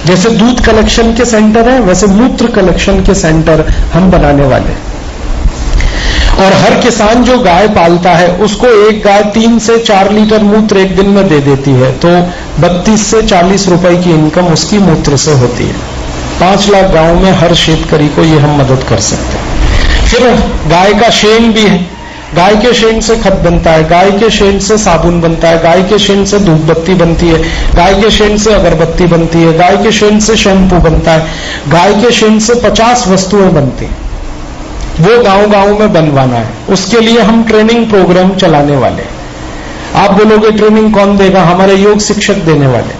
जैसे दूध कलेक्शन के सेंटर है, वैसे मूत्र कलेक्शन के सेंटर हम बनाने वाले हैं। और हर किसान जो गाय पालता है उसको एक गाय 3 से 4 लीटर मूत्र एक दिन में दे देती है, तो 32 से 40 रुपए की इनकम उसकी मूत्र से होती है। 5 लाख गांव में हर शेतकरी को ये हम मदद कर सकते हैं। फिर गाय का शेण भी है, गाय के शेण से खत बनता है, गाय के शेण से साबुन बनता है, गाय के शेण से धूप बत्ती बनती है, गाय के शेण से अगरबत्ती बनती है, गाय के शेण से शैम्पू बनता है, गाय के शेण से 50 वस्तुएं बनती हैं। वो गांव गांव में बनवाना है, उसके लिए हम ट्रेनिंग प्रोग्राम चलाने वाले हैं। आप बोलोगे ट्रेनिंग कौन देगा? हमारे योग शिक्षक देने वाले,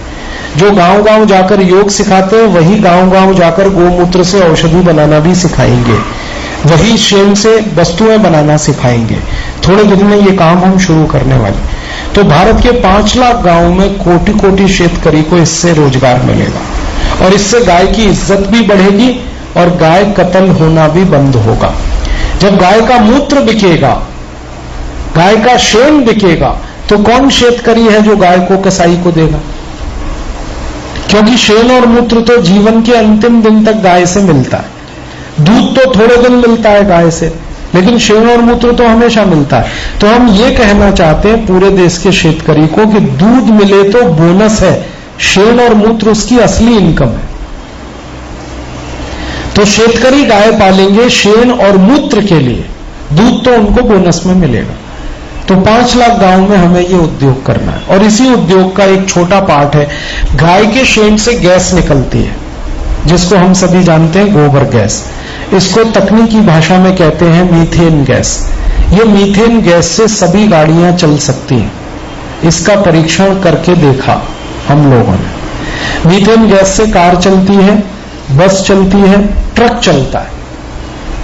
जो गांव गांव जाकर योग सिखाते हैं वही गांव गांव जाकर गोमूत्र से औषधि बनाना भी सिखाएंगे, वही शेण से वस्तुएं बनाना सिखाएंगे। थोड़े दिन में ये काम हम शुरू करने वाले। तो भारत के 5 लाख गांव में कोटि कोटि शेतकरी को इससे रोजगार मिलेगा और इससे गाय की इज्जत भी बढ़ेगी और गाय कत्ल होना भी बंद होगा। जब गाय का मूत्र बिकेगा, गाय का शेण बिकेगा, तो कौन शेतकरी है जो गाय को कसाई को देगा? क्योंकि शेण और मूत्र तो जीवन के अंतिम दिन तक गाय से मिलता है। दूध तो थोड़े दिन मिलता है गाय से, लेकिन शेण और मूत्र तो हमेशा मिलता है। तो हम ये कहना चाहते हैं पूरे देश के शेतकरी को कि दूध मिले तो बोनस है, शेण और मूत्र उसकी असली इनकम है। तो शेतकरी गाय पालेंगे शेण और मूत्र के लिए, दूध तो उनको बोनस में मिलेगा। तो 5 लाख गांव में हमें ये उद्योग करना है। और इसी उद्योग का एक छोटा पार्ट है, गाय के शेण से गैस निकलती है जिसको हम सभी जानते हैं गोबर गैस। इसको तकनीकी भाषा में कहते हैं मीथेन गैस। ये मीथेन गैस से सभी गाड़ियां चल सकती हैं, इसका परीक्षण करके देखा हम लोगों ने। मीथेन गैस से कार चलती है, बस चलती है, ट्रक चलता है।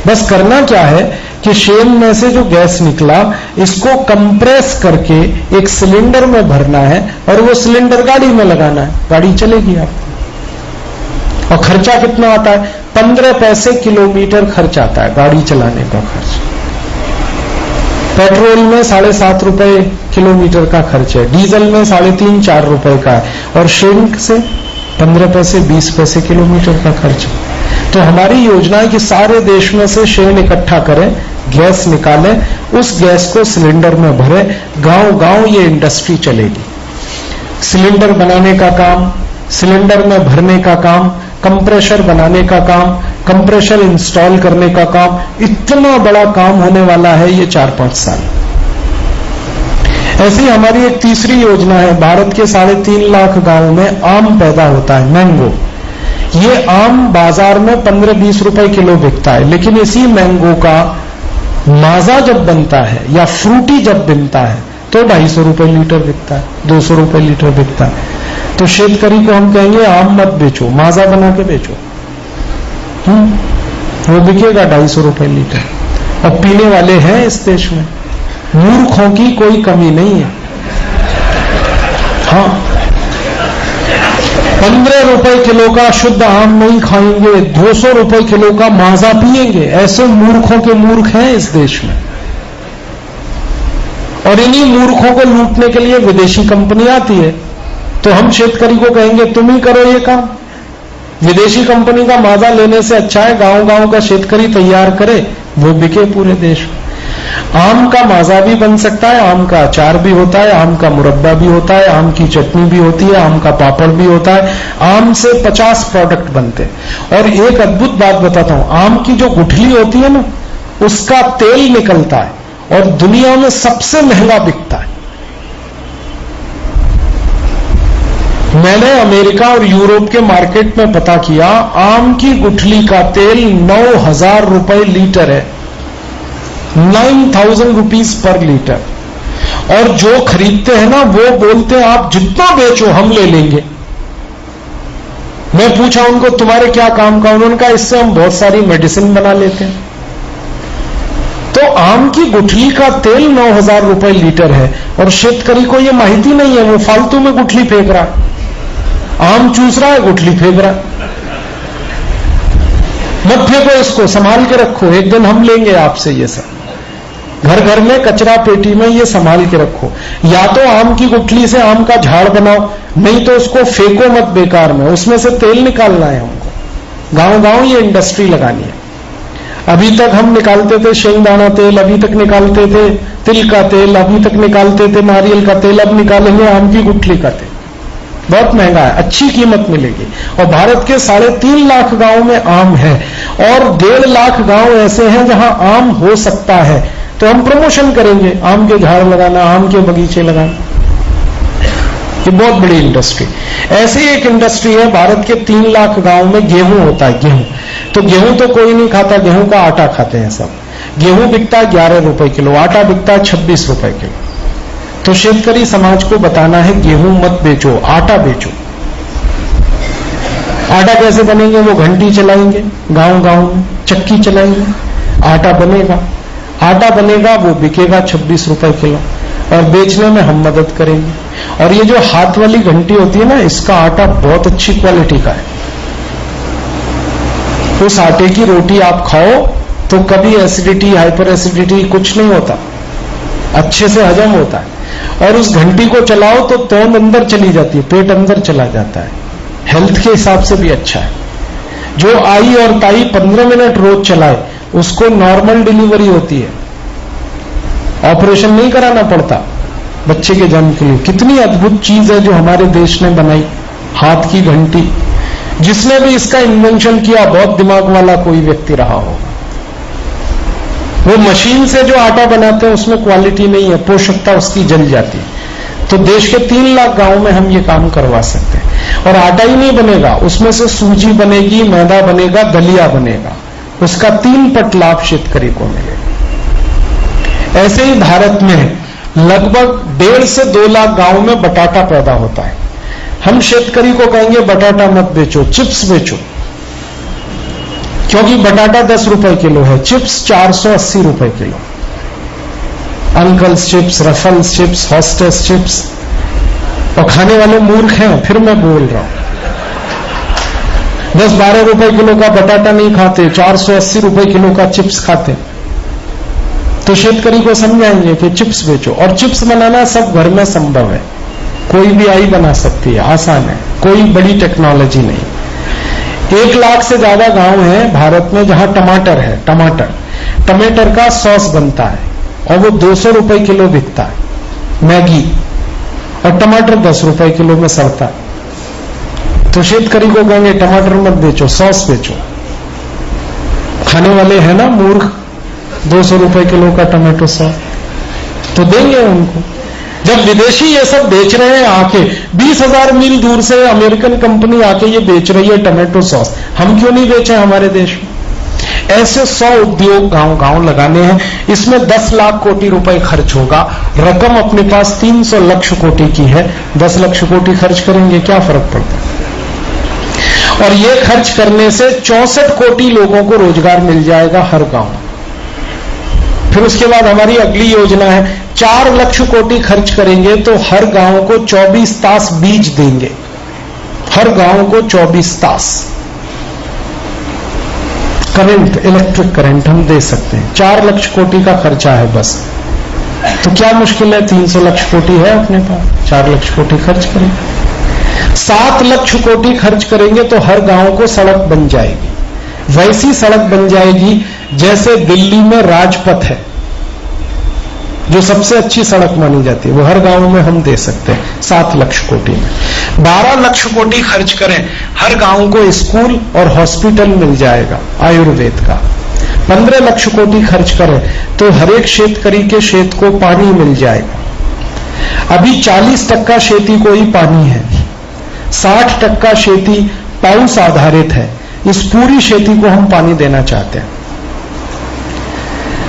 बस करना क्या है कि शेण में से जो गैस निकला इसको कंप्रेस करके एक सिलेंडर में भरना है और वो सिलेंडर गाड़ी में लगाना है, गाड़ी चलेगी आपको। और खर्चा कितना आता है? 15 पैसे किलोमीटर खर्च आता है गाड़ी चलाने का खर्च। पेट्रोल में 7.5 रुपए किलोमीटर का खर्च है, डीजल में 3.5-4 रुपए का है, और शेण से 15 पैसे 20 पैसे किलोमीटर का खर्च है। तो हमारी योजना है कि सारे देश में से शेण इकट्ठा करें, गैस निकालें, उस गैस को सिलेंडर में भरें, गांव गांव ये इंडस्ट्री चलेगी। सिलेंडर बनाने का काम, सिलेंडर में भरने का काम, कंप्रेशर बनाने का काम, कंप्रेशर इंस्टॉल करने का काम, इतना बड़ा काम होने वाला है ये 4-5 साल। ऐसी हमारी एक तीसरी योजना है, भारत के 3.5 लाख गांव में आम पैदा होता है, मैंगो। ये आम बाजार में 15-20 रुपए किलो बिकता है, लेकिन इसी मैंगो का माजा जब बनता है या फ्रूटी जब बनता है तो 250 रुपए लीटर बिकता है, 200 रुपए लीटर बिकता है। तो शेतकरी को हम कहेंगे आम मत बेचो, माजा बना के बेचो, वो बिकेगा 250 रुपए लीटर। और पीने वाले हैं इस देश में, मूर्खों की कोई कमी नहीं है। हाँ, 15 रुपए किलो का शुद्ध आम नहीं खाएंगे, 200 रुपए किलो का माजा पिएंगे, ऐसे मूर्खों के मूर्ख हैं इस देश में। और इन्हीं मूर्खों को लूटने के लिए विदेशी कंपनी आती है, तो हम शेतकरी को कहेंगे तुम ही करो ये काम। विदेशी कंपनी का माजा लेने से अच्छा है गांव गांव का शेतकरी तैयार करे, वो बिके पूरे देश में। आम का माजा भी बन सकता है, आम का अचार भी होता है, आम का मुरब्बा भी होता है, आम की चटनी भी होती है, आम का पापड़ भी होता है। आम से 50 प्रोडक्ट बनते हैं। और एक अद्भुत बात बताता हूं, आम की जो गुठली होती है ना, उसका तेल निकलता है और दुनिया में सबसे महंगा बिकता है। मैंने अमेरिका और यूरोप के मार्केट में पता किया, आम की गुठली का तेल 9,000 रुपए लीटर है, 9,000 रुपीज पर लीटर। और जो खरीदते हैं ना वो बोलते हैं आप जितना बेचो हम ले लेंगे। मैं पूछा उनको तुम्हारे क्या काम का, उन्होंने कहा इससे हम बहुत सारी मेडिसिन बना लेते हैं। तो आम की गुठली का तेल 9,000 रुपए लीटर है और शेतकरी को यह माहिती नहीं है, वो फालतू में गुठली फेंक रहा है, आम चूस रहा है, गुठली फेंक रहा है। मत फेंको इसको, संभाल के रखो, एक दिन हम लेंगे आपसे ये सब। घर घर में कचरा पेटी में ये संभाल के रखो, या तो आम की गुठली से आम का झाड़ बनाओ, नहीं तो उसको फेंको मत बेकार में, उसमें से तेल निकालना है हमको। गांव गांव ये इंडस्ट्री लगानी है। अभी तक हम निकालते थे शेंगदाना तेल, अभी तक निकालते थे तिल का तेल, अभी तक निकालते थे नारियल का तेल, अब निकालेंगे आम की गुठली का तेल। बहुत महंगा है, अच्छी कीमत मिलेगी। और भारत के 3.5 लाख गांव में आम है और 1.5 लाख गांव ऐसे हैं जहां आम हो सकता है, तो हम प्रमोशन करेंगे, आम के झाड़ लगाना, आम के बगीचे लगाना। ये बहुत बड़ी इंडस्ट्री। ऐसी एक इंडस्ट्री है, भारत के 3 लाख गांव में गेहूं होता है। गेहूं तो कोई नहीं खाता, गेहूं का आटा खाते हैं सब। गेहूं बिकता है 11 रुपए किलो, आटा बिकता है 26 रुपए किलो। तो शेतकरी समाज को बताना है गेहूं मत बेचो, आटा बेचो। आटा कैसे बनेंगे? वो घंटी चलाएंगे, गांव गांव में चक्की चलाएंगे, आटा बनेगा। आटा बनेगा, वो बिकेगा 26 रुपए किलो, और बेचने में हम मदद करेंगे। और ये जो हाथ वाली घंटी होती है ना, इसका आटा बहुत अच्छी क्वालिटी का है। उस आटे की रोटी आप खाओ तो कभी एसिडिटी, हाइपर एसिडिटी कुछ नहीं होता, अच्छे से हजम होता है। और उस घंटी को चलाओ तो तोंद अंदर चली जाती है, पेट अंदर चला जाता है, हेल्थ के हिसाब से भी अच्छा है। जो आई और ताई 15 मिनट रोज चलाए उसको नॉर्मल डिलीवरी होती है, ऑपरेशन नहीं कराना पड़ता बच्चे के जन्म के लिए। कितनी अद्भुत चीज है जो हमारे देश ने बनाई, हाथ की घंटी। जिसने भी इसका इन्वेंशन किया बहुत दिमाग वाला कोई व्यक्ति रहा होगा। वो मशीन से जो आटा बनाते हैं उसमें क्वालिटी नहीं है, पोषकता उसकी जल जाती है। तो देश के 3 लाख गांव में हम ये काम करवा सकते हैं। और आटा ही नहीं बनेगा, उसमें से सूजी बनेगी, मैदा बनेगा, दलिया बनेगा। उसका 3 पट लाभ शेतकरी को मिलेगा। ऐसे ही भारत में लगभग 1.5 से 2 लाख गांव में बटाटा पैदा होता है। हम शेतकरी को कहेंगे बटाटा मत बेचो, चिप्स बेचो, क्योंकि बटाटा 10 रुपए किलो है, चिप्स 480 रुपए kilo. Uncles chips, Ruffles chips, Hostess chips. और खाने वाले मूर्ख हैं, फिर मैं बोल रहा हूं। 10-12 रुपए किलो का बटाटा नहीं खाते, 480 रुपए किलो का चिप्स खाते। तो शेतकरी को समझाएंगे कि चिप्स बेचो। और चिप्स बनाना सब घर में संभव है, कोई भी आई बना सकती है, आसान है, कोई बड़ी टेक्नोलॉजी नहीं। 1 लाख से ज्यादा गांव हैं भारत में जहां टमाटर है। टमाटर का सॉस बनता है और वो 200 रुपए किलो बिकता है, मैगी। और टमाटर 10 रुपए किलो में सड़ता है। तो शेतकरी को कहेंगे टमाटर मत बेचो, सॉस बेचो। खाने वाले हैं ना मूर्ख, 200 रुपए किलो का टमाटो सॉस तो देंगे उनको। जब विदेशी ये सब बेच रहे हैं आके, 20,000 मील दूर से अमेरिकन कंपनी आके ये बेच रही है टमाटो सॉस, हम क्यों नहीं बेचे हमारे देश में? ऐसे 100 उद्योग गांव गांव लगाने हैं। इसमें 10 लाख कोटी रुपए खर्च होगा। रकम अपने पास 300 लाख कोटी की है, 10 लाख कोटी खर्च करेंगे, क्या फर्क पड़ता है? और ये खर्च करने से 64 कोटी लोगों को रोजगार मिल जाएगा हर गांव। फिर उसके बाद हमारी अगली योजना है, 4 लाख कोटी खर्च करेंगे तो हर गांव को 24 तास बीज देंगे। हर गांव को 24 तास करंट, इलेक्ट्रिक करंट हम दे सकते हैं। 4 लाख कोटी का खर्चा है बस। तो क्या मुश्किल है, 300 लाख कोटी है अपने पास, 4 लाख कोटी खर्च करेंगे। 7 लाख कोटी खर्च करेंगे तो हर गांव को सड़क बन जाएगी। वैसी सड़क बन जाएगी जैसे दिल्ली में राजपथ है, जो सबसे अच्छी सड़क मानी जाती है, वो हर गांव में हम दे सकते हैं 7 लाख कोटी में। 12 लाख कोटी खर्च करें, हर गांव को स्कूल और हॉस्पिटल मिल जाएगा आयुर्वेद का। 15 लाख कोटी खर्च करें तो हर एक शेतकरी के खेत को पानी मिल जाएगा। अभी 40% खेती को ही पानी है, 60% खेती पाउस आधारित है। इस पूरी खेती को हम पानी देना चाहते हैं।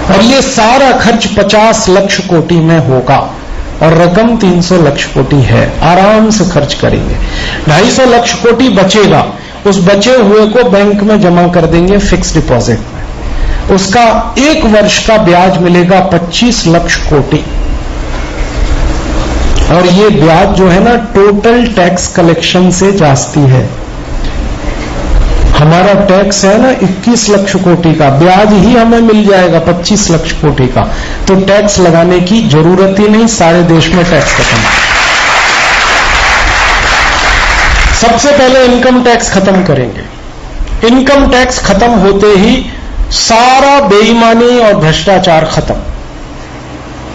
और ये सारा खर्च 50 लाख कोटी में होगा और रकम 300 लाख कोटी है। आराम से खर्च करेंगे। 250 लाख कोटी बचेगा, उस बचे हुए को बैंक में जमा कर देंगे फिक्स डिपॉजिट में। उसका 1 वर्ष का ब्याज मिलेगा 25 लाख कोटी। और ये ब्याज जो है ना, टोटल टैक्स कलेक्शन से जाती है। हमारा टैक्स है ना 21 लाख कोटि का, ब्याज ही हमें मिल जाएगा 25 लाख कोटि का। तो टैक्स लगाने की जरूरत ही नहीं, सारे देश में टैक्स खत्म। सबसे पहले इनकम टैक्स खत्म करेंगे। इनकम टैक्स खत्म होते ही सारा बेईमानी और भ्रष्टाचार खत्म।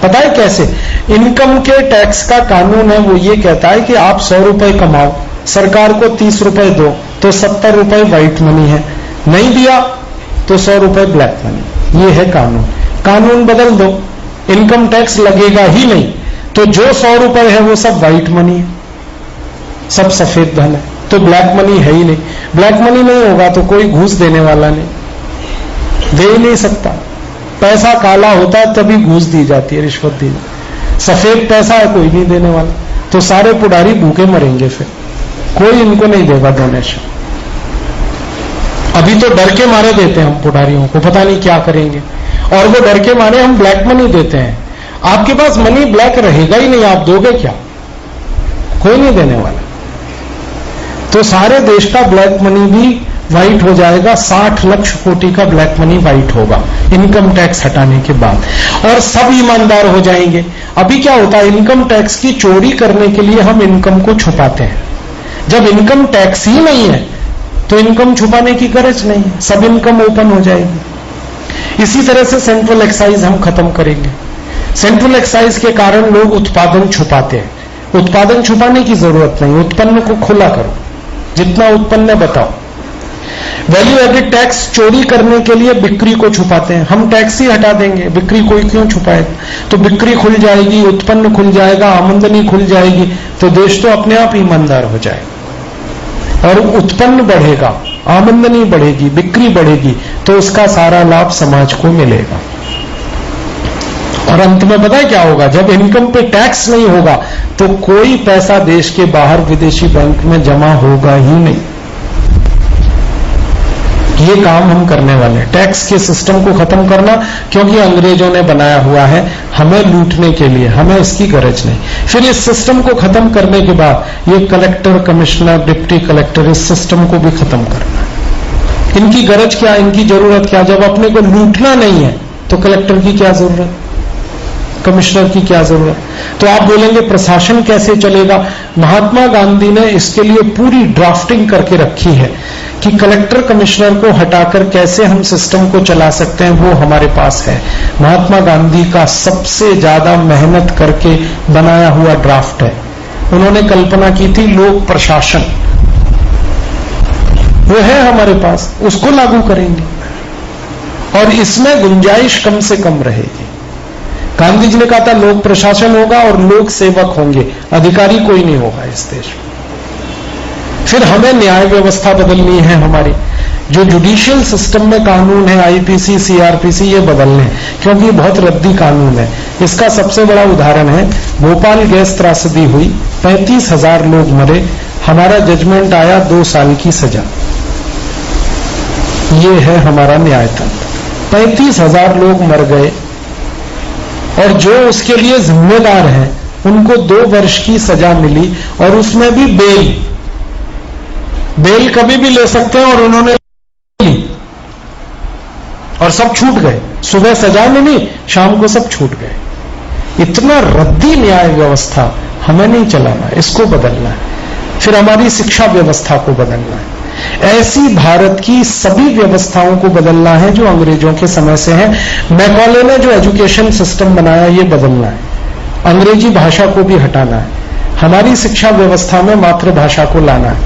पता है कैसे? इनकम के टैक्स का कानून है, वो ये कहता है कि आप 100 रुपए कमाओ, सरकार को 30 रुपए दो, तो 70 रुपए व्हाइट मनी है, नहीं दिया तो 100 रुपए ब्लैक मनी। ये है कानून। कानून बदल दो, इनकम टैक्स लगेगा ही नहीं, तो जो 100 रुपए है वो सब व्हाइट मनी है, सब सफेद धन है, तो ब्लैक मनी है ही नहीं। ब्लैक मनी नहीं होगा तो कोई घूस देने वाला नहीं, दे ही नहीं सकता। पैसा काला होता है तभी घूस दी जाती है, रिश्वत दी जाती है। सफेद पैसा है कोई नहीं देने वाला, तो सारे पुडारी भूखे मरेंगे, फिर कोई इनको नहीं देगा डोनेशन। अभी तो डर के मारे देते हैं हम पुडारियों को, पता नहीं क्या करेंगे, और वो डर के मारे हम ब्लैक मनी देते हैं। आपके पास मनी ब्लैक रहेगा ही नहीं, आप दोगे क्या? कोई नहीं देने वाला। तो सारे देश का ब्लैक मनी भी व्हाइट हो जाएगा, 60 लाख कोटि का ब्लैक मनी व्हाइट होगा इनकम टैक्स हटाने के बाद, और सब ईमानदार हो जाएंगे। अभी क्या होता है, इनकम टैक्स की चोरी करने के लिए हम इनकम को छुपाते हैं। जब इनकम टैक्स ही नहीं है तो इनकम छुपाने की गरज नहीं है, सब इनकम ओपन हो जाएगी। इसी तरह से सेंट्रल एक्साइज हम खत्म करेंगे। सेंट्रल एक्साइज के कारण लोग उत्पादन छुपाते हैं, उत्पादन छुपाने की जरूरत नहीं, उत्पन्न को खुला करो, जितना उत्पन्न बताओ। वैल्यू एडेड टैक्स चोरी करने के लिए बिक्री को छुपाते हैं, हम टैक्स ही हटा देंगे, बिक्री कोई क्यों छुपाए? तो बिक्री खुल जाएगी, उत्पन्न खुल जाएगा, आमदनी खुल जाएगी, तो देश तो अपने आप ईमानदार हो जाएगा, और उत्पन्न बढ़ेगा, आमदनी बढ़ेगी, बिक्री बढ़ेगी, तो उसका सारा लाभ समाज को मिलेगा। और अंत में पता है क्या होगा? जब इनकम पे टैक्स नहीं होगा तो कोई पैसा देश के बाहर विदेशी बैंक में जमा होगा ही नहीं। ये काम हम करने वाले हैं, टैक्स के सिस्टम को खत्म करना, क्योंकि अंग्रेजों ने बनाया हुआ है हमें लूटने के लिए, हमें इसकी गरज नहीं। फिर इस सिस्टम को खत्म करने के बाद ये कलेक्टर, कमिश्नर, डिप्टी कलेक्टर, इस सिस्टम को भी खत्म करना है। इनकी गरज क्या, इनकी जरूरत क्या? जब अपने को लूटना नहीं है तो कलेक्टर की क्या जरूरत, कमिश्नर की क्या जरूरत? तो आप बोलेंगे प्रशासन कैसे चलेगा? महात्मा गांधी ने इसके लिए पूरी ड्राफ्टिंग करके रखी है कि कलेक्टर कमिश्नर को हटाकर कैसे हम सिस्टम को चला सकते हैं, वो हमारे पास है। महात्मा गांधी का सबसे ज्यादा मेहनत करके बनाया हुआ ड्राफ्ट है। उन्होंने कल्पना की थी लोक प्रशासन, वो है हमारे पास, उसको लागू करेंगे और इसमें गुंजाइश कम से कम रहेगी। गांधी जी ने कहा था लोक प्रशासन होगा और लोक सेवक होंगे, अधिकारी कोई नहीं होगा इस देश में। फिर हमें न्याय व्यवस्था बदलनी है, हमारी जो जुडिशियल सिस्टम में कानून है, आईपीसी, सीआरपीसी, ये बदलने हैं, क्योंकि ये बहुत रद्दी कानून है। इसका सबसे बड़ा उदाहरण है भोपाल गैस त्रासदी हुई, 35,000 लोग मरे, हमारा जजमेंट आया 2 साल की सजा। ये है हमारा न्यायतंत्र। 35,000 लोग मर गए और जो उसके लिए जिम्मेदार हैं उनको 2 वर्ष की सजा मिली, और उसमें भी बेल कभी भी ले सकते हैं, और उन्होंने ली और सब छूट गए। सुबह सजा मिली, शाम को सब छूट गए। इतना रद्दी न्याय व्यवस्था हमें नहीं चलाना, इसको बदलना है। फिर हमारी शिक्षा व्यवस्था को बदलना है। ऐसी भारत की सभी व्यवस्थाओं को बदलना है जो अंग्रेजों के समय से है। मैकॉले ने जो एजुकेशन सिस्टम बनाया, ये बदलना है। अंग्रेजी भाषा को भी हटाना है, हमारी शिक्षा व्यवस्था में मातृभाषा को लाना है।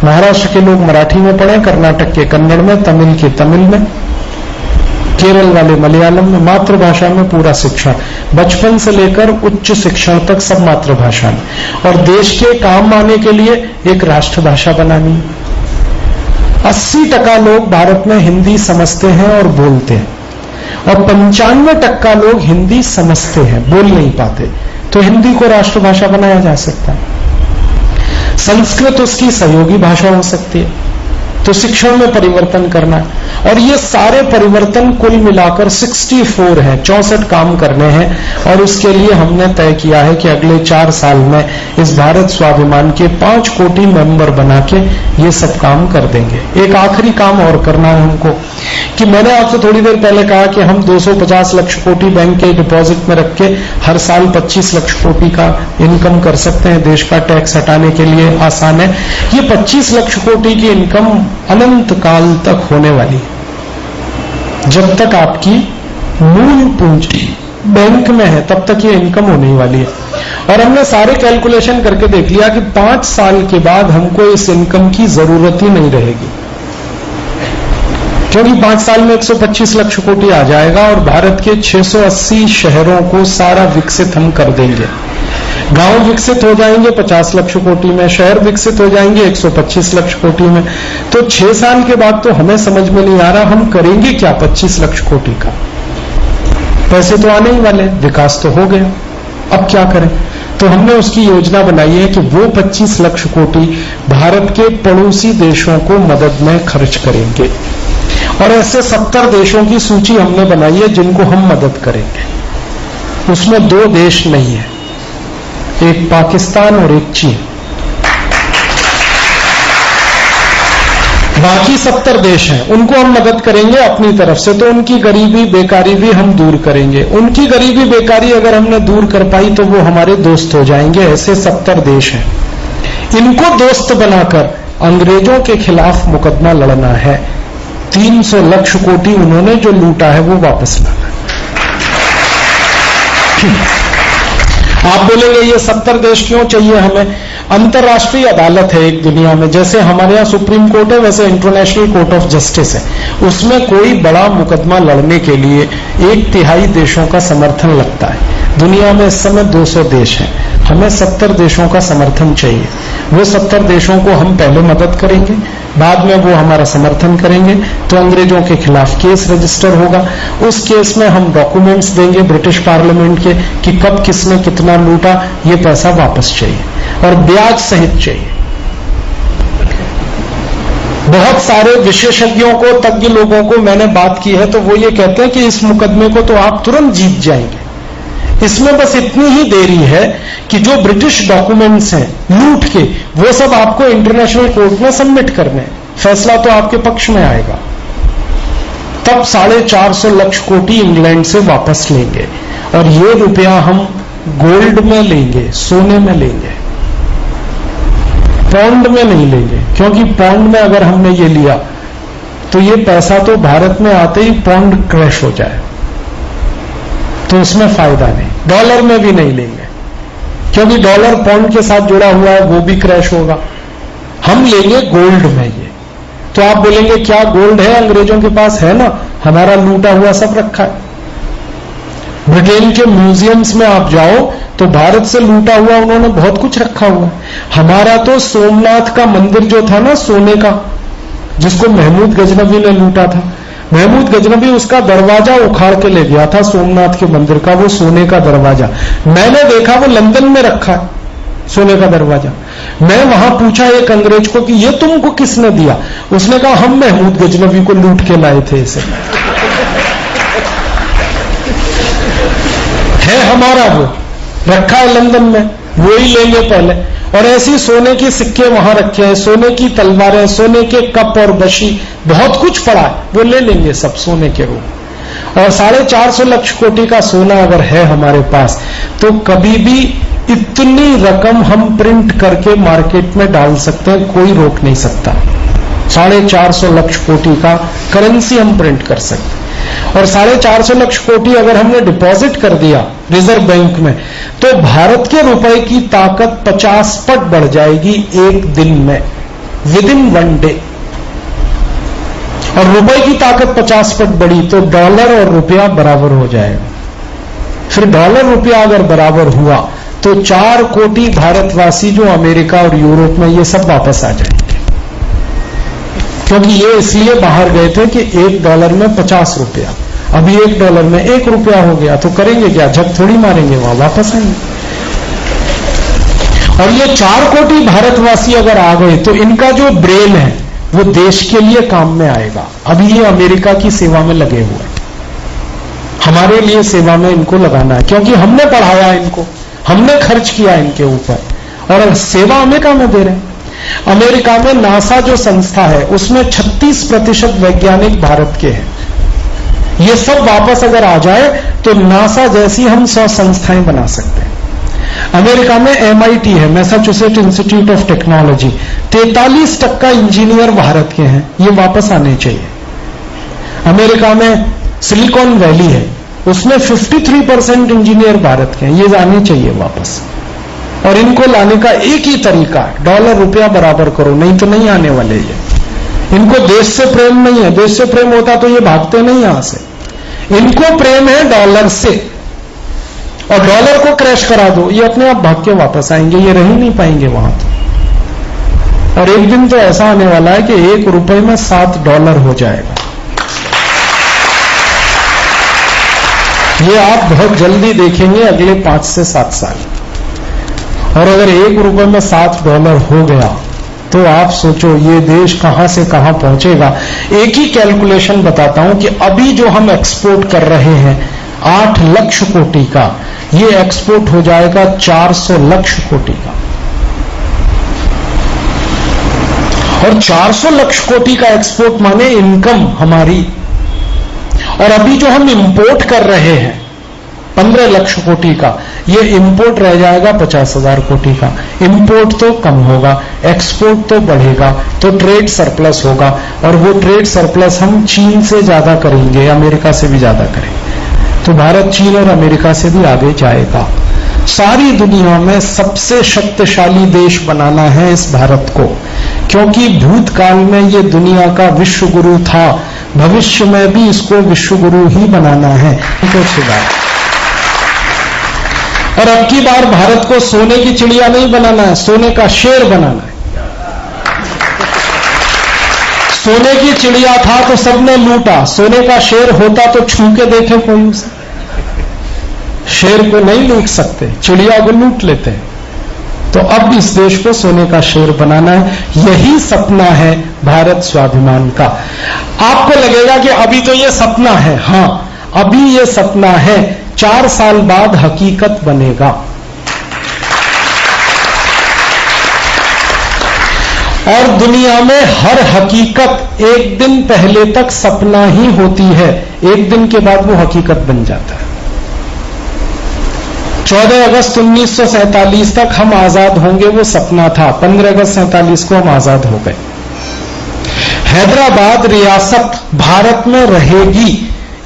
महाराष्ट्र के लोग मराठी में पढ़ें, कर्नाटक के कन्नड़ में, तमिल के तमिल में, केरल वाले मलयालम में, मातृभाषा में पूरा शिक्षण, बचपन से लेकर उच्च शिक्षण तक सब मातृभाषा में। और देश के काम आने के लिए एक राष्ट्रभाषा बनानी है। 80% लोग भारत में हिंदी समझते हैं और बोलते हैं, और 95% लोग हिंदी समझते हैं, बोल नहीं पाते। तो हिंदी को राष्ट्रभाषा बनाया जा सकता है। संस्कृत उसकी सहयोगी भाषा हो सकती है। तो शिक्षण में परिवर्तन करना है। और ये सारे परिवर्तन कुल मिलाकर 64 हैं, 64 काम करने हैं। और उसके लिए हमने तय किया है कि अगले 4 साल में इस भारत स्वाभिमान के 5 कोटि मेंबर बना के ये सब काम कर देंगे। एक आखिरी काम और करना है हमको, कि मैंने आपसे थोड़ी देर पहले कहा कि हम 250 लाख कोटि बैंक के डिपॉजिट में रख के हर साल 25 लाख कोटि का इनकम कर सकते हैं। देश का टैक्स हटाने के लिए आसान है। ये 25 लाख कोटि की इनकम अनंत काल तक होने वाली है, जब तक आपकी मूल पूंजी बैंक में है तब तक ये इनकम होने वाली है। और हमने सारे कैलकुलेशन करके देख लिया कि 5 साल के बाद हमको इस इनकम की जरूरत ही नहीं रहेगी, क्योंकि 5 साल में 125 लाख कोटि आ जाएगा और भारत के 680 शहरों को सारा विकसित हम कर देंगे। गांव विकसित हो जाएंगे 50 लाख कोटि में, शहर विकसित हो जाएंगे 125 लाख कोटि में। तो 6 साल के बाद तो हमें समझ में नहीं आ रहा हम करेंगे क्या 25 लाख कोटि का। पैसे तो आने ही वाले, विकास तो हो गया, अब क्या करें। तो हमने उसकी योजना बनाई है कि वो 25 लाख कोटि भारत के पड़ोसी देशों को मदद में खर्च करेंगे। और ऐसे 70 देशों की सूची हमने बनाई है जिनको हम मदद करेंगे। उसमें 2 देश नहीं है, एक पाकिस्तान और एक चीन। बाकी 70 देश हैं, उनको हम मदद करेंगे अपनी तरफ से। तो उनकी गरीबी बेकारी भी हम दूर करेंगे। उनकी गरीबी बेकारी अगर हमने दूर कर पाई तो वो हमारे दोस्त हो जाएंगे। ऐसे 70 देश हैं, इनको दोस्त बनाकर अंग्रेजों के खिलाफ मुकदमा लड़ना है। 300 लाख कोटि उन्होंने जो लूटा है वो वापस लाना है। आप बोलेंगे ये 70 देश क्यों चाहिए हमें? अंतर्राष्ट्रीय अदालत है एक दुनिया में, जैसे हमारे यहां सुप्रीम कोर्ट है वैसे इंटरनेशनल कोर्ट ऑफ जस्टिस है। उसमें कोई बड़ा मुकदमा लड़ने के लिए 1/3 देशों का समर्थन लगता है। दुनिया में इस समय 200 देश हैं, हमें 70 देशों का समर्थन चाहिए। वो 70 देशों को हम पहले मदद करेंगे, बाद में वो हमारा समर्थन करेंगे। तो अंग्रेजों के खिलाफ केस रजिस्टर होगा। उस केस में हम डॉक्यूमेंट्स देंगे ब्रिटिश पार्लियामेंट के कि कब किसने कितना लूटा, ये पैसा वापस चाहिए और ब्याज सहित चाहिए। बहुत सारे विशेषज्ञों को, तज्ञ लोगों को मैंने बात की है तो वो ये कहते हैं कि इस मुकदमे को तो आप तुरंत जीत जाएंगे। इसमें बस इतनी ही देरी है कि जो ब्रिटिश डॉक्यूमेंट्स हैं लूट के, वो सब आपको इंटरनेशनल कोर्ट में सबमिट करने हैं। फैसला तो आपके पक्ष में आएगा, तब 450 लाख कोटि इंग्लैंड से वापस लेंगे। और ये रुपया हम गोल्ड में लेंगे, सोने में लेंगे, पौंड में नहीं लेंगे। क्योंकि पौंड में अगर हमने ये लिया तो ये पैसा तो भारत में आते ही पौंड क्रैश हो जाए, तो उसमें फायदा नहीं। डॉलर में भी नहीं लेंगे, क्योंकि डॉलर पौंड के साथ जुड़ा हुआ है, वो भी क्रैश होगा। हम लेंगे गोल्ड में ये। तो आप बोलेंगे क्या गोल्ड है? अंग्रेजों के पास है ना, हमारा लूटा हुआ सब रखा है। ब्रिटेन के म्यूजियम्स में आप जाओ तो भारत से लूटा हुआ उन्होंने बहुत कुछ रखा हुआ है। हमारा तो सोमनाथ का मंदिर जो था ना सोने का, जिसको महमूद गजनवी ने लूटा था, महमूद गजनवी उसका दरवाजा उखाड़ के ले गया था सोमनाथ के मंदिर का, वो सोने का दरवाजा। मैंने देखा वो लंदन में रखा है सोने का दरवाजा। मैं वहां पूछा एक अंग्रेज को कि ये तुमको किसने दिया? उसने कहा हम महमूद गजनवी को लूट के लाए थे इसे। है हमारा, वो रखा है लंदन में, वो ही लेंगे पहले। और ऐसी सोने के सिक्के वहां रखे हैं, सोने की तलवारें, सोने के कप और बशी, बहुत कुछ पड़ा है, वो ले लेंगे सब सोने के रूप। और 450 लाख कोटि का सोना अगर है हमारे पास तो कभी भी इतनी रकम हम प्रिंट करके मार्केट में डाल सकते हैं, कोई रोक नहीं सकता। 450 लाख कोटि का करेंसी हम प्रिंट कर सकते हैं। और 450 लाख कोटि अगर हमने डिपॉजिट कर दिया रिजर्व बैंक में तो भारत के रुपए की ताकत 50 पट बढ़ जाएगी एक दिन में, विद इन 1 डे। और रुपए की ताकत 50 पट बढ़ी तो डॉलर और रुपया बराबर हो जाएगा। फिर डॉलर रुपया अगर बराबर हुआ तो 4 कोटि भारतवासी जो अमेरिका और यूरोप में, ये सब वापस आ जाएंगे। क्योंकि ये इसलिए बाहर गए थे कि $1 में 50 रुपया, अभी $1 में 1 रुपया हो गया, तो करेंगे क्या? झक थोड़ी मारेंगे, वहां वापस आएंगे। और ये 4 कोटि भारतवासी अगर आ गए तो इनका जो ब्रेन है वो देश के लिए काम में आएगा। अभी ये अमेरिका की सेवा में लगे हुए हैं, हमारे लिए सेवा में इनको लगाना है, क्योंकि हमने पढ़ाया इनको, हमने खर्च किया इनके ऊपर, और सेवा अमेरिका में दे रहे हैं। अमेरिका में नासा जो संस्था है उसमें 36% वैज्ञानिक भारत के हैं। ये सब वापस अगर आ जाए तो नासा जैसी हम 100 संस्थाएं बना सकते हैं। अमेरिका में MIT है, Massachusetts institute of technology, 43% engineer Bharat के हैं, ये वापस आने चाहिए। अमेरिका में सिलिकॉन वैली है, उसमें 53% इंजीनियर भारत के हैं, ये आने चाहिए वापस। और इनको लाने का एक ही तरीका है, डॉलर रुपया बराबर करो, नहीं तो नहीं आने वाले ये। इनको देश से प्रेम नहीं है, देश से प्रेम होता तो ये भागते नहीं यहां से। इनको प्रेम है डॉलर से, और डॉलर को क्रैश करा दो, ये अपने आप भाग के वापस आएंगे, ये रह ही नहीं पाएंगे वहां तो। और एक दिन तो ऐसा आने वाला है कि $1 में $7 हो जाएगा। ये आप बहुत जल्दी देखेंगे अगले 5 से 7 साल। और अगर $1 में $7 हो गया तो आप सोचो ये देश कहां से कहां पहुंचेगा। एक ही कैलकुलेशन बताता हूं कि अभी जो हम एक्सपोर्ट कर रहे हैं 8 लाख कोटि का, ये एक्सपोर्ट हो जाएगा 400 लाख कोटि का। और 400 लाख कोटि का एक्सपोर्ट माने इनकम हमारी। और अभी जो हम इंपोर्ट कर रहे हैं 15 लाख कोटि का, ये इंपोर्ट रह जाएगा 50,000 कोटि का। इंपोर्ट तो कम होगा, एक्सपोर्ट तो बढ़ेगा, तो ट्रेड सरप्लस होगा। और वो ट्रेड सरप्लस हम चीन से ज्यादा करेंगे, अमेरिका से भी ज्यादा करेंगे, तो भारत चीन और अमेरिका से भी आगे जाएगा। सारी दुनिया में सबसे शक्तिशाली देश बनाना है इस भारत को, क्योंकि भूतकाल में ये दुनिया का विश्व गुरु था, भविष्य में भी इसको विश्व गुरु ही बनाना है। और अब की बार भारत को सोने की चिड़िया नहीं बनाना है, सोने का शेर बनाना है। सोने की चिड़िया था तो सबने लूटा, सोने का शेर होता तो छू के देखे कोई उसे। शेर को नहीं लूट सकते, चिड़िया को लूट लेते हैं। तो अब इस देश को सोने का शेर बनाना है, यही सपना है भारत स्वाभिमान का। आपको लगेगा कि अभी तो ये सपना है, हां अभी ये सपना है, 4 साल बाद हकीकत बनेगा। और दुनिया में हर हकीकत एक दिन पहले तक सपना ही होती है, एक दिन के बाद वो हकीकत बन जाता है। 14 अगस्त 1947 तक हम आजाद होंगे, वो सपना था। 15 अगस्त 47 को हम आजाद हो गए। हैदराबाद रियासत भारत में रहेगी,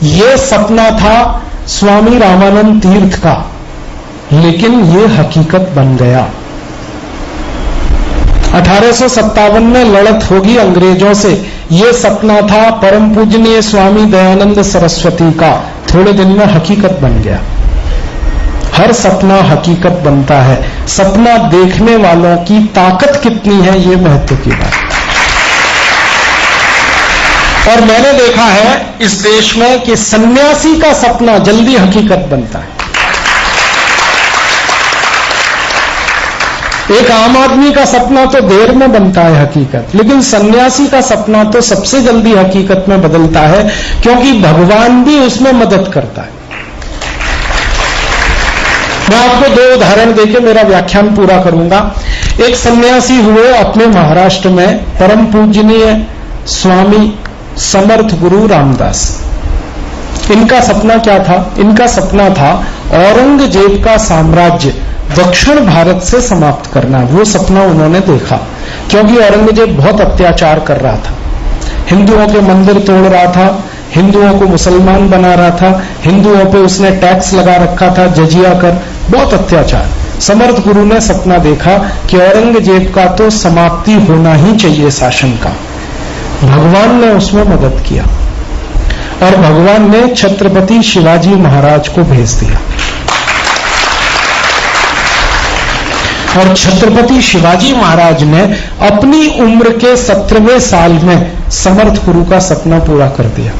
ये सपना था स्वामी रामानंद तीर्थ का, लेकिन ये हकीकत बन गया। 1857 में लड़त होगी अंग्रेजों से, ये सपना था परम पूजनीय स्वामी दयानंद सरस्वती का, थोड़े दिन में हकीकत बन गया। हर सपना हकीकत बनता है। सपना देखने वालों की ताकत कितनी है, ये महत्व की बात है। और मैंने देखा है इस देश में कि सन्यासी का सपना जल्दी हकीकत बनता है। एक आम आदमी का सपना तो देर में बनता है हकीकत, लेकिन सन्यासी का सपना तो सबसे जल्दी हकीकत में बदलता है, क्योंकि भगवान भी उसमें मदद करता है। मैं आपको 2 उदाहरण देके मेरा व्याख्यान पूरा करूंगा। एक सन्यासी हुए अपने महाराष्ट्र में, परम पूजनीय स्वामी समर्थ गुरु रामदास। इनका सपना क्या था? इनका सपना था औरंगजेब का साम्राज्य दक्षिण भारत से समाप्त करना। वो सपना उन्होंने देखा, क्योंकि औरंगजेब बहुत अत्याचार कर रहा था, हिंदुओं के मंदिर तोड़ रहा था, हिंदुओं को मुसलमान बना रहा था, हिंदुओं पे उसने टैक्स लगा रखा था, जजिया कर, बहुत अत्याचार। समर्थ गुरु ने सपना देखा कि औरंगजेब का तो समाप्ति होना ही चाहिए शासन का। भगवान ने उसमें मदद किया और भगवान ने छत्रपति शिवाजी महाराज को भेज दिया। और छत्रपति शिवाजी महाराज ने अपनी उम्र के 17वें साल में समर्थ गुरु का सपना पूरा कर दिया।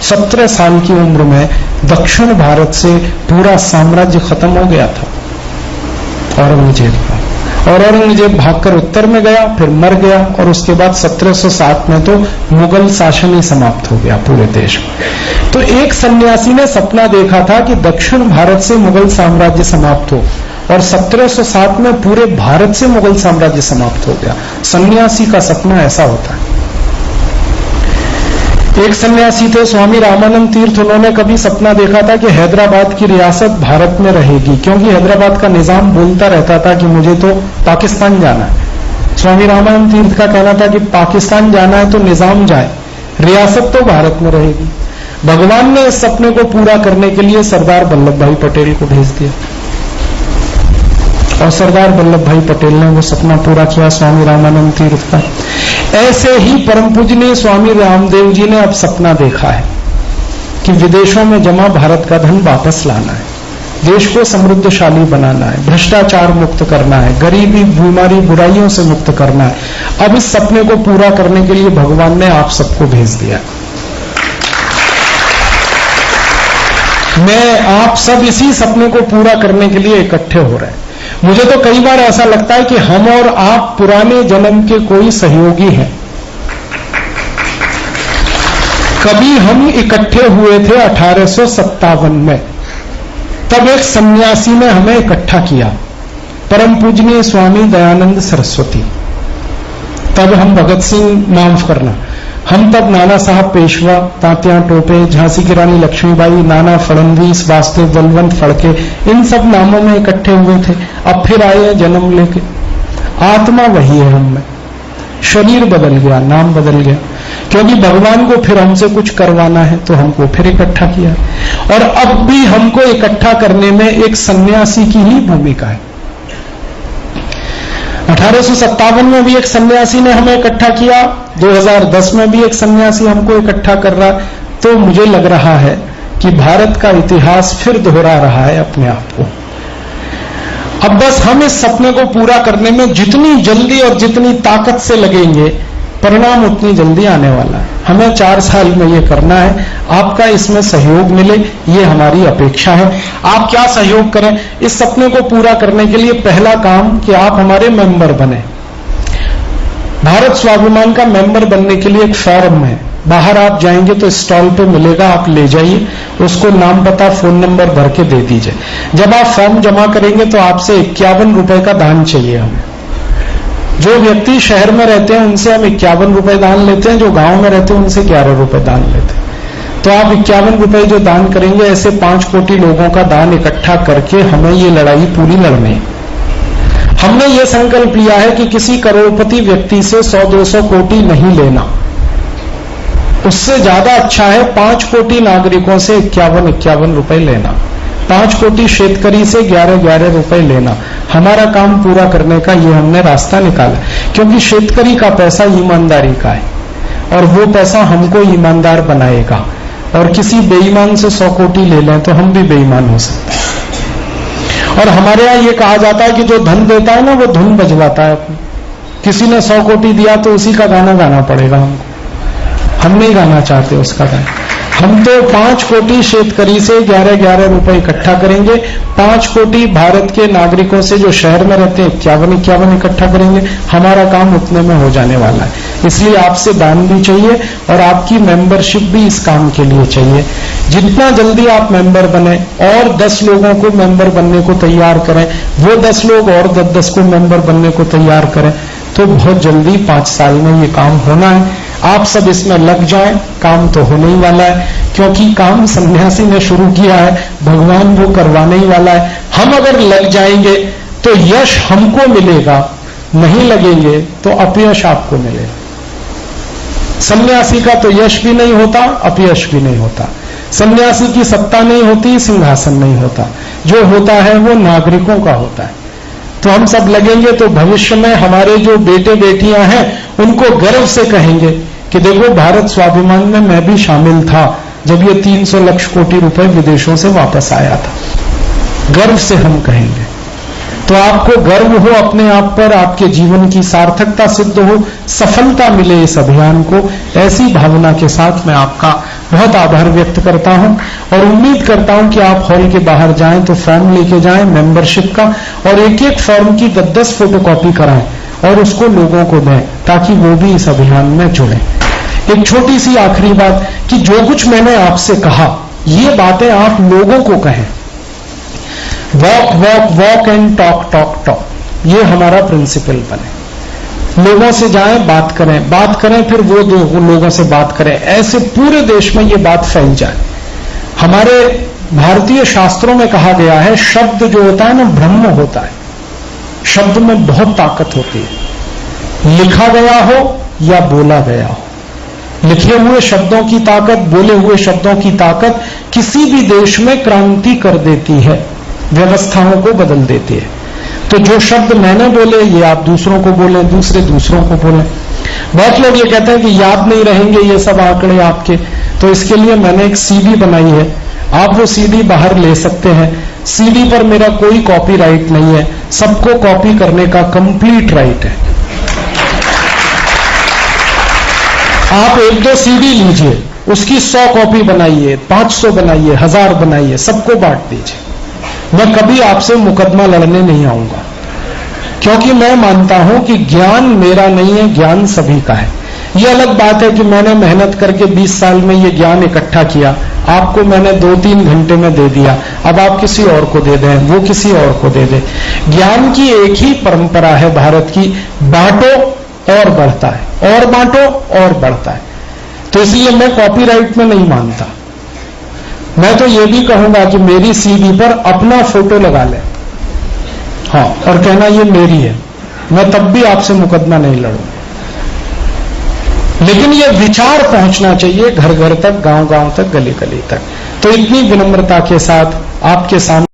17 साल की उम्र में दक्षिण भारत से पूरा साम्राज्य खत्म हो गया था औरंगजेब का। और औरंगजेब भागकर उत्तर में गया, फिर मर गया, और उसके बाद 1707 में तो मुगल शासन ही समाप्त हो गया पूरे देश में। तो एक सन्यासी ने सपना देखा था कि दक्षिण भारत से मुगल साम्राज्य समाप्त हो, और 1707 में पूरे भारत से मुगल साम्राज्य समाप्त हो गया। सन्यासी का सपना ऐसा होता है। एक सन्यासी थे स्वामी रामानंद तीर्थ, उन्होंने कभी सपना देखा था कि हैदराबाद की रियासत भारत में रहेगी, क्योंकि हैदराबाद का निजाम बोलता रहता था कि मुझे तो पाकिस्तान जाना है। स्वामी रामानंद तीर्थ का कहना था कि पाकिस्तान जाना है तो निजाम जाए, रियासत तो भारत में रहेगी। भगवान ने इस सपने को पूरा करने के लिए सरदार वल्लभ भाई पटेल को भेज दिया, और सरदार वल्लभ भाई पटेल ने वो सपना पूरा किया स्वामी रामानंद तीर्थ का। ऐसे ही परम पूजनीय स्वामी रामदेव जी ने अब सपना देखा है कि विदेशों में जमा भारत का धन वापस लाना है, देश को समृद्धशाली बनाना है, भ्रष्टाचार मुक्त करना है, गरीबी, बीमारी, बुराइयों से मुक्त करना है। अब इस सपने को पूरा करने के लिए भगवान ने आप सबको भेज दिया। मैं आप सब इसी सपने को पूरा करने के लिए इकट्ठे हो रहे हैं। मुझे तो कई बार ऐसा लगता है कि हम और आप पुराने जन्म के कोई सहयोगी हैं। कभी हम इकट्ठे हुए थे 1857 में, तब एक सन्यासी ने हमें इकट्ठा किया, परम पूजनीय स्वामी दयानंद सरस्वती। तब हम भगत सिंह, माफ करना, हम तब नाना साहब पेशवा, तात्या टोपे, झांसी की रानी लक्ष्मीबाई, नाना फडणवीस, वासुदेव बलवंत फड़के, इन सब नामों में इकट्ठे हुए थे। अब फिर आए हैं जन्म लेके। आत्मा वही है हम में, शरीर बदल गया, नाम बदल गया, क्योंकि भगवान को फिर हमसे कुछ करवाना है तो हमको फिर इकट्ठा किया। और अब भी हमको इकट्ठा करने में एक सन्यासी की ही भूमिका है। 1857 में भी एक सन्यासी ने हमें इकट्ठा किया, 2010 में भी एक सन्यासी हमको इकट्ठा कर रहा है। तो मुझे लग रहा है कि भारत का इतिहास फिर दोहरा रहा है अपने आप को। अब बस हम इस सपने को पूरा करने में जितनी जल्दी और जितनी ताकत से लगेंगे, परिणाम उतनी जल्दी आने वाला है। हमें 4 साल में ये करना है। आपका इसमें सहयोग मिले, ये हमारी अपेक्षा है। आप क्या सहयोग करें इस सपने को पूरा करने के लिए? पहला काम कि आप हमारे मेंबर बने। भारत स्वाभिमान का मेंबर बनने के लिए एक फॉर्म है, बाहर आप जाएंगे तो स्टॉल पे मिलेगा, आप ले जाइए, उसको नाम पता फोन नंबर भर के दे दीजिए। जब आप फॉर्म जमा करेंगे तो आपसे 51 रुपए का दान चाहिए हमें। जो व्यक्ति शहर में रहते हैं उनसे हम 51 रुपए दान लेते हैं, जो गांव में रहते हैं उनसे 11 रुपए दान लेते हैं। तो आप 51 रुपए जो दान करेंगे, ऐसे 5 कोटि लोगों का दान इकट्ठा करके हमें ये लड़ाई पूरी लड़नी है। हमने ये संकल्प लिया है कि किसी करोड़पति व्यक्ति से 100-200 कोटि नहीं लेना। उससे ज्यादा अच्छा है 5 कोटि नागरिकों से 51-51 रुपए लेना, 5 कोटि शेतकरी से 11-11 रुपए लेना। हमारा काम पूरा करने का ये हमने रास्ता निकाला, क्योंकि शेतकरी का पैसा ईमानदारी का है और वो पैसा हमको ईमानदार बनाएगा। और किसी बेईमान से 100 कोटि ले लें तो हम भी बेईमान हो सकते हैं। और हमारे यहां ये कहा जाता है कि जो धन देता है ना वो धुन बजवाता है अपनी। किसी ने 100 कोटि दिया तो उसी का गाना गाना पड़ेगा हमको, हम नहीं गाना चाहते उसका गाना। हम तो 5 कोटि शेतकरी से 11-11 रुपए इकट्ठा करेंगे, 5 कोटि भारत के नागरिकों से जो शहर में रहते हैं 51-51 इकट्ठा करेंगे। हमारा काम उतने में हो जाने वाला है। इसलिए आपसे दान भी चाहिए और आपकी मेंबरशिप भी इस काम के लिए चाहिए। जितना जल्दी आप मेंबर बने और 10 लोगों को मेंबर बनने को तैयार करें, वो 10 लोग और 10 को मेंबर बनने को तैयार करें, तो बहुत जल्दी 5 साल में ये काम होना है। आप सब इसमें लग जाएं, काम तो होने ही वाला है, क्योंकि काम सन्यासी ने शुरू किया है, भगवान वो करवाने ही वाला है। हम अगर लग जाएंगे तो यश हमको मिलेगा, नहीं लगेंगे तो अपयश आपको मिलेगा। सन्यासी का तो यश भी नहीं होता, अपयश भी नहीं होता। सन्यासी की सत्ता नहीं होती, सिंहासन नहीं होता। जो होता है वो नागरिकों का होता है। तो हम सब लगेंगे तो भविष्य में हमारे जो बेटे बेटियां हैं उनको गर्व से कहेंगे कि देखो भारत स्वाभिमान में मैं भी शामिल था जब ये 300 लाख कोटि रुपए विदेशों से वापस आया था। गर्व से हम कहेंगे। तो आपको गर्व हो अपने आप पर, आपके जीवन की सार्थकता सिद्ध हो, सफलता मिले इस अभियान को, ऐसी भावना के साथ मैं आपका बहुत आभार व्यक्त करता हूं और उम्मीद करता हूं कि आप हॉल के बाहर जाएं तो फॉर्म लेके जाएं मेंबरशिप का, और एक एक फॉर्म की 10-10 फोटोकॉपी कराएं और उसको लोगों को दें ताकि वो भी इस अभियान में जुड़ें। एक छोटी सी आखिरी बात कि जो कुछ मैंने आपसे कहा ये बातें आप लोगों को कहें। Walk walk walk and talk talk talk, ये हमारा प्रिंसिपल बने। लोगों से जाएं, बात करें, फिर वो लोगों से बात करें, ऐसे पूरे देश में ये बात फैल जाए। हमारे भारतीय शास्त्रों में कहा गया है शब्द जो होता है ना ब्रह्म होता है, शब्द में बहुत ताकत होती है, लिखा गया हो या बोला गया हो। लिखे हुए शब्दों की ताकत, बोले हुए शब्दों की ताकत किसी भी देश में क्रांति कर देती है, व्यवस्थाओं को बदल देती है। तो जो शब्द मैंने बोले ये आप दूसरों को बोलें, दूसरे दूसरों को बोलें। बहुत लोग ये कहते हैं कि याद नहीं रहेंगे ये सब आंकड़े आपके, तो इसके लिए मैंने एक सीडी बनाई है, आप वो सीडी बाहर ले सकते हैं। सीडी पर मेरा कोई कॉपीराइट नहीं है, सबको कॉपी करने का कंप्लीट राइट है। आप 1-2 सीडी लीजिए, उसकी 100 कॉपी बनाइए, 500 बनाइए, 1000 बनाइए, सबको बांट दीजिए। मैं कभी आपसे मुकदमा लड़ने नहीं आऊंगा, क्योंकि मैं मानता हूं कि ज्ञान मेरा नहीं है, ज्ञान सभी का है। यह अलग बात है कि मैंने मेहनत करके 20 साल में यह ज्ञान इकट्ठा किया, आपको मैंने 2-3 घंटे में दे दिया, अब आप किसी और को दे दें, वो किसी और को दे दे। ज्ञान की एक ही परंपरा है भारत की, बांटो और बढ़ता है, और बांटो और बढ़ता है। तो इसलिए मैं कॉपीराइट में नहीं मानता। मैं तो ये भी कहूंगा कि मेरी सीडी पर अपना फोटो लगा ले, हाँ, और कहना ये मेरी है, मैं तब भी आपसे मुकदमा नहीं लड़ूं। लेकिन ये विचार पहुंचना चाहिए घर घर तक, गांव गांव तक, गली गली तक। तो इतनी विनम्रता के साथ आपके सामने